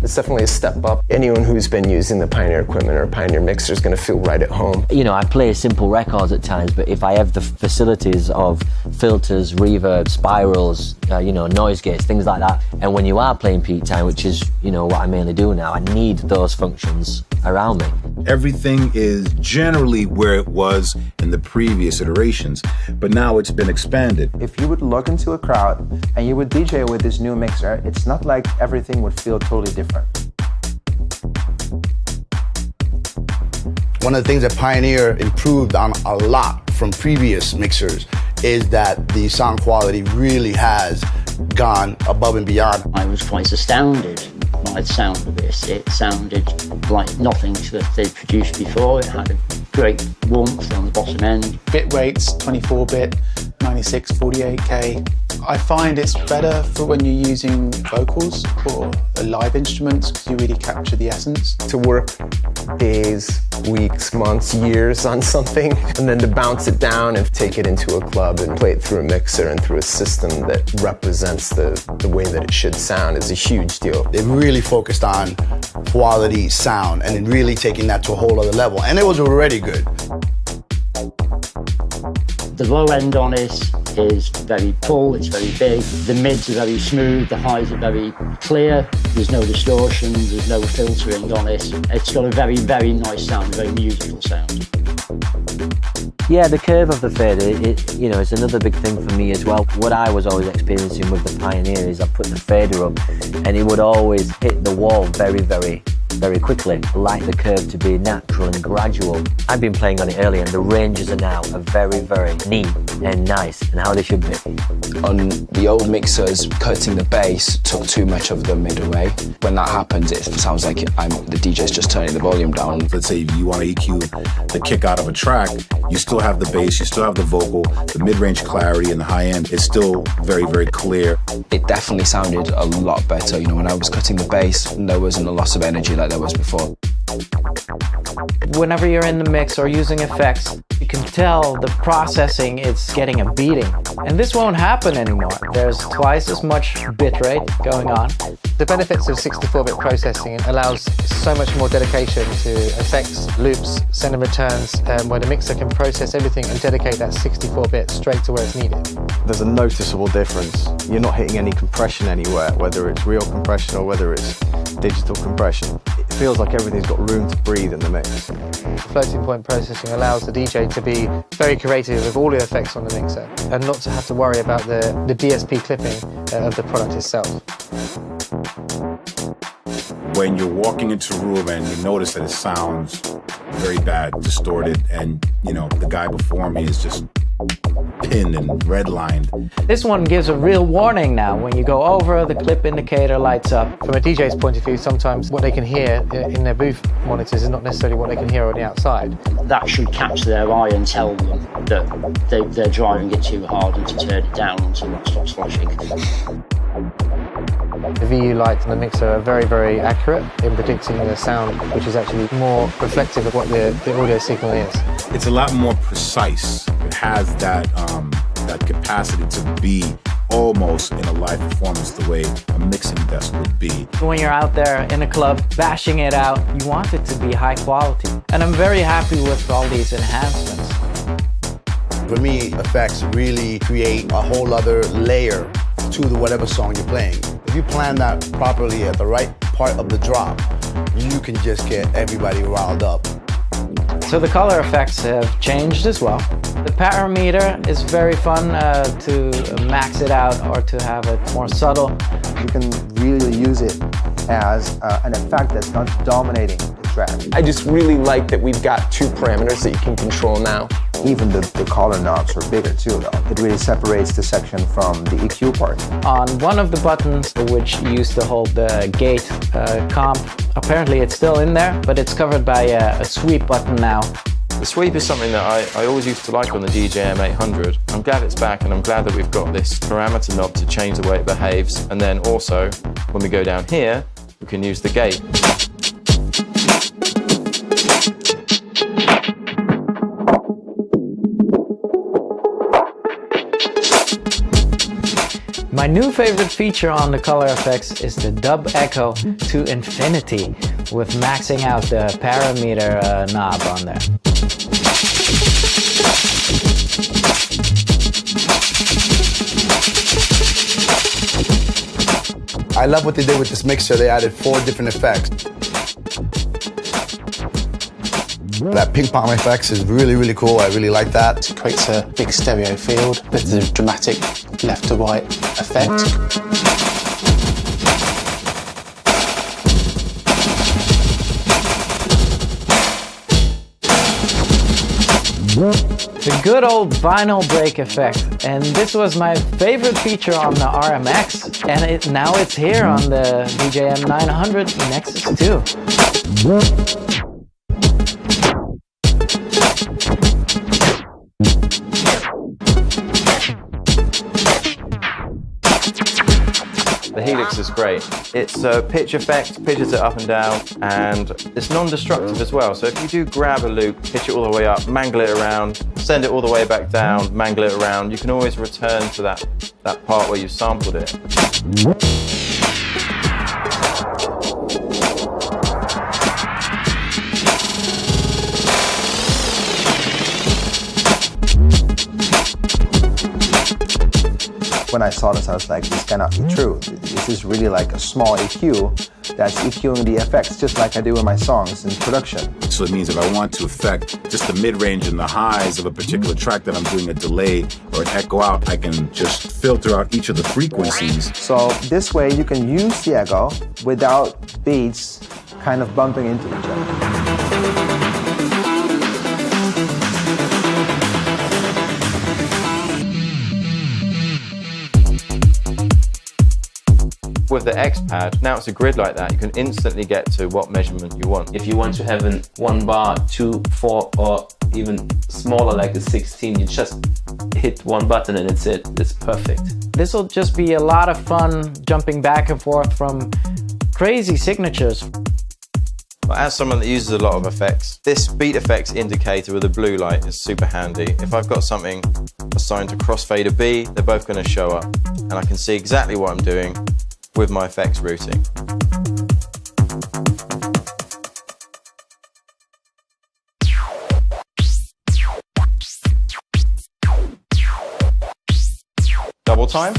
It's definitely a step up. Anyone who's been using the Pioneer equipment or Pioneer mixer is going to feel right at home. You know, I play simple records at times, but if I have the facilities of filters, reverb, spirals, noise gates, things like that, and when you are playing peak time, which is, what I mainly do now, I need those functions around me. Everything is generally where it was in the previous iterations, but now it's been expanded. If you would log into a crowd and you would DJ with this new mixer, it's not like everything would feel totally different. One of the things that Pioneer improved on a lot from previous mixers is that the sound quality really has gone above and beyond. I was quite astounded by the sound of this. It sounded like nothing that they'd produced before. It had a great warmth on the bottom end. Bit rates, 24-bit, 96, 48K. I find it's better for when you're using vocals or live instruments because you really capture the essence. To work days, weeks, months, years on something, and then to bounce it down and take it into a club and play it through a mixer and through a system that represents the way that it should sound is a huge deal. They really focused on quality sound and then really taking that to a whole other level, and it was already good. The low end on it is very full, it's very big. The mids are very smooth, the highs are very clear. There's no distortion, there's no filtering on it. It's got a very, very nice sound, a very musical sound. Yeah, the curve of the fader, it's another big thing for me as well. What I was always experiencing with the Pioneer is I put the fader up and it would always hit the wall very, very, very quickly. I like the curve to be natural and gradual. I've been playing on it earlier and the ranges are now very, very neat and nice and how they should be. On the old mixers, cutting the bass took too much of the mid away. When that happens, it sounds like the DJ's just turning the volume down. Let's say you want to EQ the kick out of a track, you still have the bass, you still have the vocal, the mid-range clarity and the high end is still very, very clear. It definitely sounded a lot better. When I was cutting the bass, there wasn't a loss of energy like there was before. Whenever you're in the mix or using effects, you can tell the processing is getting a beating. And this won't happen anymore. There's twice as much bitrate going on. The benefits of 64-bit processing allows so much more dedication to effects, loops, send and returns, where the mixer can process everything and dedicate that 64-bit straight to where it's needed. There's a noticeable difference. You're not hitting any compression anywhere, whether it's real compression or whether it's digital compression. It feels like everything's got room to breathe in the mix. Floating point processing allows the DJ to be very creative with all the effects on the mixer and not to have to worry about the DSP clipping of the product itself. When you're walking into a room and you notice that it sounds very bad, distorted, and the guy before me is just pinned and redlined. This one gives a real warning now. When you go over, the clip indicator lights up. From a DJ's point of view, sometimes what they can hear in their booth monitors is not necessarily what they can hear on the outside. That should catch their eye and tell them that they're driving it too hard and to turn it down until it stops flashing. The VU lights and the mixer are very, very accurate in predicting the sound, which is actually more reflective of what the audio signal is. It's a lot more precise. It has that capacity to be almost in a live performance the way a mixing desk would be. When you're out there in a club bashing it out, you want it to be high quality. And I'm very happy with all these enhancements. For me, effects really create a whole other layer to whatever song you're playing. If you plan that properly at the right part of the drop, you can just get everybody riled up. So the color effects have changed as well. The parameter is very fun to max it out or to have it more subtle. You can really use it as an effect that's not dominating the track. I just really like that we've got two parameters that you can control now. Even the collar knobs are bigger too, though. It really separates the section from the EQ part. On one of the buttons, which used to hold the gate comp, apparently it's still in there, but it's covered by a sweep button now. The sweep is something that I always used to like on the DJM800. I'm glad it's back, and I'm glad that we've got this parameter knob to change the way it behaves. And then also, when we go down here, we can use the gate. My new favorite feature on the color effects is the dub echo to infinity, with maxing out the parameter knob on there. I love what they did with this mixer. They added 4 different effects. That ping pong effects is really, really cool. I really like that. It creates a big stereo field with the dramatic left to right effect. The good old vinyl break effect, and this was my favorite feature on the RMX, and now it's here on the DJM900NXS2. The Helix is great. It's a pitch effect, pitches it up and down, and it's non-destructive as well. So if you do grab a loop, pitch it all the way up, mangle it around, send it all the way back down, mangle it around, you can always return to that part where you sampled it. When I saw this, I was like, this cannot be true. This is really like a small EQ that's EQing the effects just like I do in my songs in production. So it means if I want to affect just the mid-range and the highs of a particular track that I'm doing a delay or an echo out, I can just filter out each of the frequencies. So this way you can use the echo without beats kind of bumping into each other. With the X pad, now it's a grid like that, you can instantly get to what measurement you want. If you want to have 1 bar, 2, 4, or even smaller like a 16, you just hit one button and it's it. It's perfect. This will just be a lot of fun jumping back and forth from crazy signatures. But as someone that uses a lot of effects, this beat effects indicator with the blue light is super handy. If I've got something assigned to crossfader B, they're both going to show up, and I can see exactly what I'm doing with my effects routing. Double time.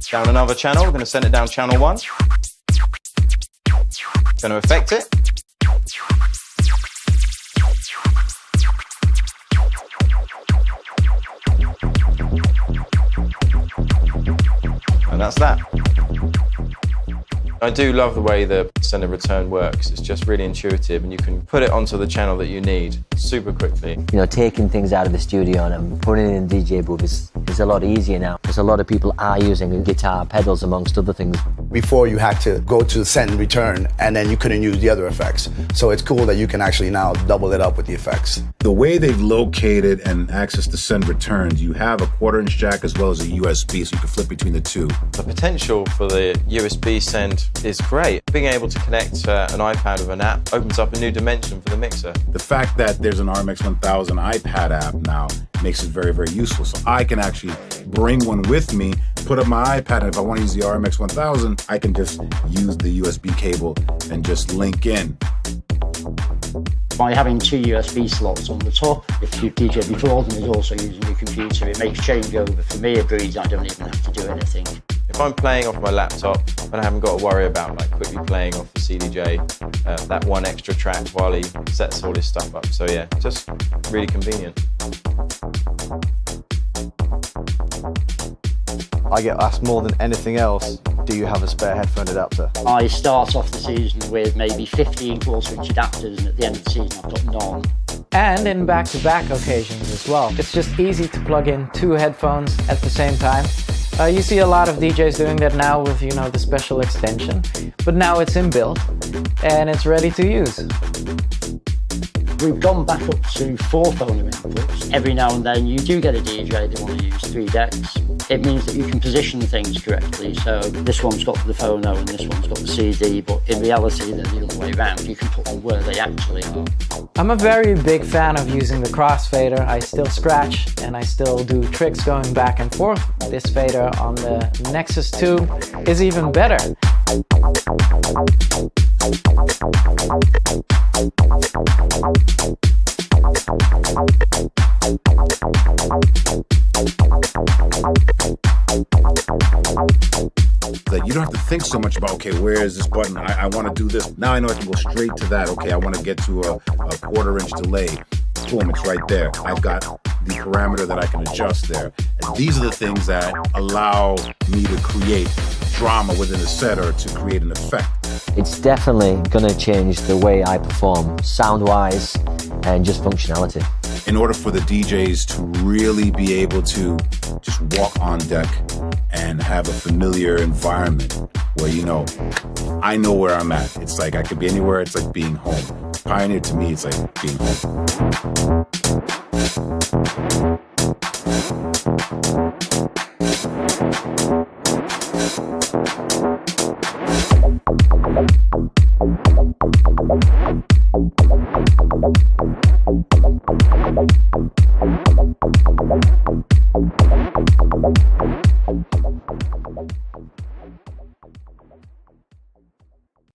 Down another channel, we're going to send it down channel 1. Going to affect it. And that's that. I do love the way the send and return works. It's just really intuitive, and you can put it onto the channel that you need super quickly. You know, taking things out of the studio and putting it in DJ booth is a lot easier now, because a lot of people are using guitar pedals amongst other things. Before you had to go to send and return, and then you couldn't use the other effects. So it's cool that you can actually now double it up with the effects. The way they've located and access to send returns, you have a 1/4-inch jack as well as a USB, so you can flip between the two. The potential for the USB send is great. Being able to connect an iPad with an app opens up a new dimension for the mixer. The fact that there's an RMX 1000 iPad app now makes it very, very useful. So I can actually bring one with me, put up my iPad, and if I want to use the RMX 1000, I can just use the USB cable and just link in. By having 2 USB slots on the top, if you DJ before them is also using your computer, it makes changeover for me a breeze. I don't even have to do anything. If I'm playing off my laptop, then I haven't got to worry about like quickly playing off the CDJ that one extra track while he sets all his stuff up. So yeah, just really convenient. I get asked more than anything else, do you have a spare headphone adapter? I start off the season with maybe 15 quarter-inch adapters, and at the end of the season I've got none. And in back-to-back occasions as well. It's just easy to plug in 2 headphones at the same time. You see a lot of DJs doing that now with, you know, the special extension, but now it's inbuilt and it's ready to use. We've gone back up to 4 phono inputs. Every now and then you do get a DJ that want to use 3 decks. It means that you can position things correctly. So this one's got the phono and this one's got the CD, but in reality they're the other way around. You can put them where they actually are. I'm a very big fan of using the crossfader. I still scratch and I still do tricks going back and forth. This fader on the Nexus 2 is even better. That you don't have to think so much about, okay, where is this button? I want to do this. Now I know I can go straight to that. Okay, I want to get to a quarter-inch delay. Boom, it's right there. I've got the parameter that I can adjust there. And these are the things that allow me to create drama within a set or to create an effect. It's definitely going to change the way I perform, sound-wise and just functionality. In order for the DJs to really be able to just walk on deck and have a familiar environment where, you know, I know where I'm at. It's like I could be anywhere. It's like being home. Pioneer to me, it's like being home.